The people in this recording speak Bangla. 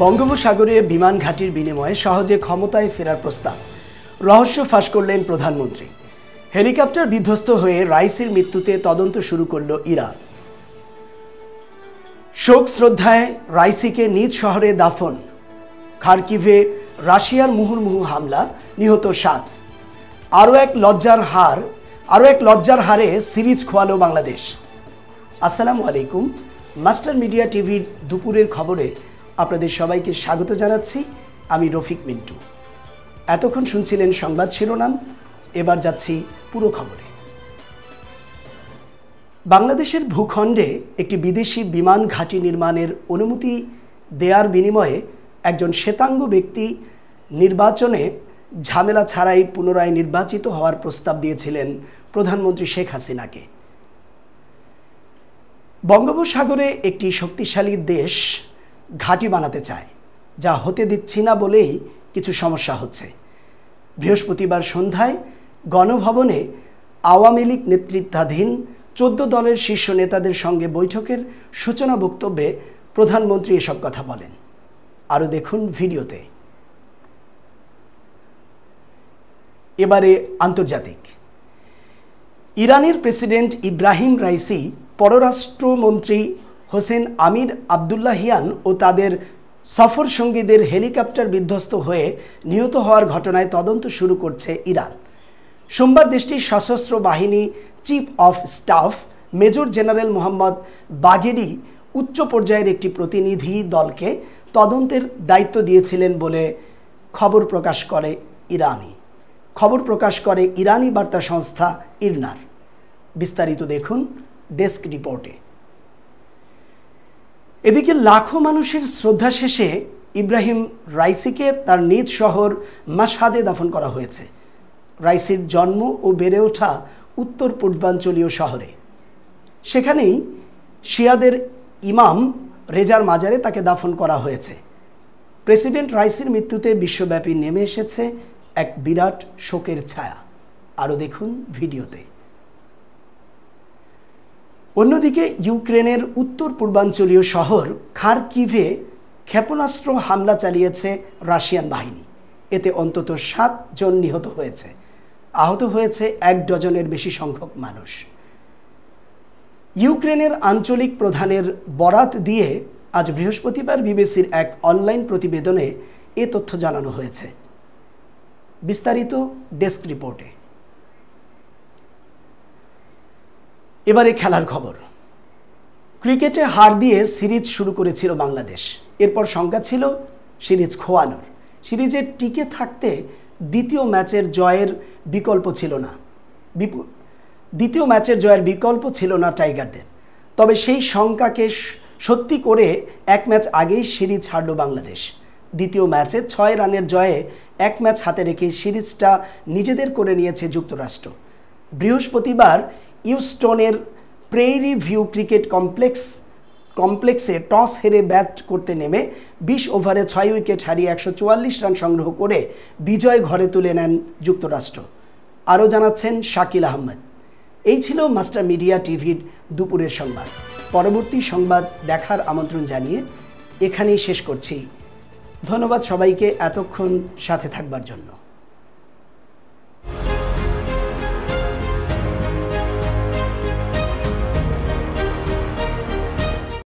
বঙ্গোপসাগরে বিমান ঘাঁটির বিনিময়ে সহজে ক্ষমতায় ফেরার প্রস্তাব রহস্য ফাঁস করলেন প্রধানমন্ত্রী। হেলিকপ্টার বিধ্বস্ত হয়ে রাইসির মৃত্যুতে তদন্ত শুরু করল ইরান। শোক শ্রদ্ধায় রাইসিকে নিজ শহরে দাফন। খার্কিভে রাশিয়ার মুহুর্মুহু হামলা, নিহত 7। আরও এক লজ্জার হারে সিরিজ খোয়ালো বাংলাদেশ। আসসালামু আলাইকুম। মাস্টার মিডিয়া টিভির দুপুরের খবরে আপনাদের সবাইকে স্বাগত জানাচ্ছি। আমি রফিক মিন্টু। এতক্ষণ শুনছিলেন সংবাদ শিরোনাম, এবার যাচ্ছি পুরো খবরে। বাংলাদেশের ভূখণ্ডে একটি বিদেশি বিমান ঘাঁটি নির্মাণের অনুমতি দেওয়ার বিনিময়ে একজন শ্বেতাঙ্গ ব্যক্তি নির্বাচনে ঝামেলা ছাড়াই পুনরায় নির্বাচিত হওয়ার প্রস্তাব দিয়েছিলেন প্রধানমন্ত্রী শেখ হাসিনাকে। বঙ্গোপসাগরে একটি শক্তিশালী দেশ ঘাঁটি বানাতে চায়, যা হতে দিচ্ছি না বলেই কিছু সমস্যা হচ্ছে। বৃহস্পতিবার সন্ধ্যায় গণভবনে আওয়ামী লীগ নেতৃত্বাধীন 14 দলের শীর্ষ নেতাদের সঙ্গে বৈঠকের সূচনা বক্তব্যে প্রধানমন্ত্রী এসব কথা বলেন। আরও দেখুন ভিডিওতে। এবারে আন্তর্জাতিক। ইরানের প্রেসিডেন্ট ইব্রাহিম রাইসি, পররাষ্ট্রমন্ত্রী হোসেন আমির আবদুল্লাহিয়ান ও তাদের সফর সঙ্গীদের হেলিকপ্টার বিধ্বস্ত হয়ে নিহত হওয়ার ঘটনায় তদন্ত শুরু করছে ইরান। সোমবার দেশটির সশস্ত্র বাহিনী chief of staff major general Mohammad বাগেরি উচ্চ পর্যায়ের একটি প্রতিনিধি দলকে তদন্তের দায়িত্ব দিয়েছিলেন বলে খবর প্রকাশ করে ইরানি বার্তা সংস্থা ইরনার। বিস্তারিত দেখুন ডেস্ক রিপোর্টে। এদিকে লাখো মানুষের শ্রদ্ধা শেষে ইব্রাহিম রাইসিকে তার নিজ শহর মাশহাদে দাফন করা হয়েছে। রাইসির জন্ম ও বেড়ে ওঠা উত্তর পূর্বাঞ্চলীয় শহরে। সেখানেই শিয়াদের ইমাম রেজার মাজারে তাকে দাফন করা হয়েছে। প্রেসিডেন্ট রাইসির মৃত্যুতে বিশ্বব্যাপী নেমে এসেছে এক বিরাট শোকের ছায়া। আরও দেখুন ভিডিওতে। অন্যদিকে ইউক্রেনের উত্তর পূর্বাঞ্চলীয় শহর খার্কিভে ক্ষেপণাস্ত্র হামলা চালিয়েছে রাশিয়ান বাহিনী। এতে অন্তত 7 জন নিহত হয়েছে। আহত হয়েছে 1 ডজনের বেশি সংখ্যক মানুষ। ইউক্রেনের আঞ্চলিক প্রধানের বরাত দিয়ে আজ বৃহস্পতিবার বিবিসির এক অনলাইন প্রতিবেদনে এ তথ্য জানানো হয়েছে। বিস্তারিত ডেস্ক রিপোর্টে। এবারে খেলার খবর। ক্রিকেটে হার দিয়ে সিরিজ শুরু করেছিল বাংলাদেশ। এরপর শঙ্কা ছিল সিরিজ খোয়ানোর। সিরিজে টিকে থাকতে দ্বিতীয় ম্যাচের জয়ের বিকল্প ছিল না টাইগারদের। তবে সেই শঙ্কাকে সত্যি করে 1 ম্যাচ আগেই সিরিজ হারল বাংলাদেশ। দ্বিতীয় ম্যাচে 6 রানের জয়ে 1 ম্যাচ হাতে রেখে সিরিজটা নিজেদের করে নিয়েছে যুক্তরাষ্ট্র। বৃহস্পতিবার ইউস্টনের প্রেইরি ভিউ ক্রিকেট কমপ্লেক্সে টস হেরে ব্যাট করতে নেমে 20 ওভারে 6 উইকেট হারিয়ে 144 রান সংগ্রহ করে বিজয় ঘরে তুলে নেন যুক্তরাষ্ট্র। আরও জানাচ্ছেন শাকিল আহমেদ। এই ছিল মাস্টার মিডিয়া টিভির দুপুরের সংবাদ। পরবর্তী সংবাদ দেখার আমন্ত্রণ জানিয়ে এখানেই শেষ করছি। ধন্যবাদ সবাইকে এতক্ষণ সাথে থাকবার জন্য।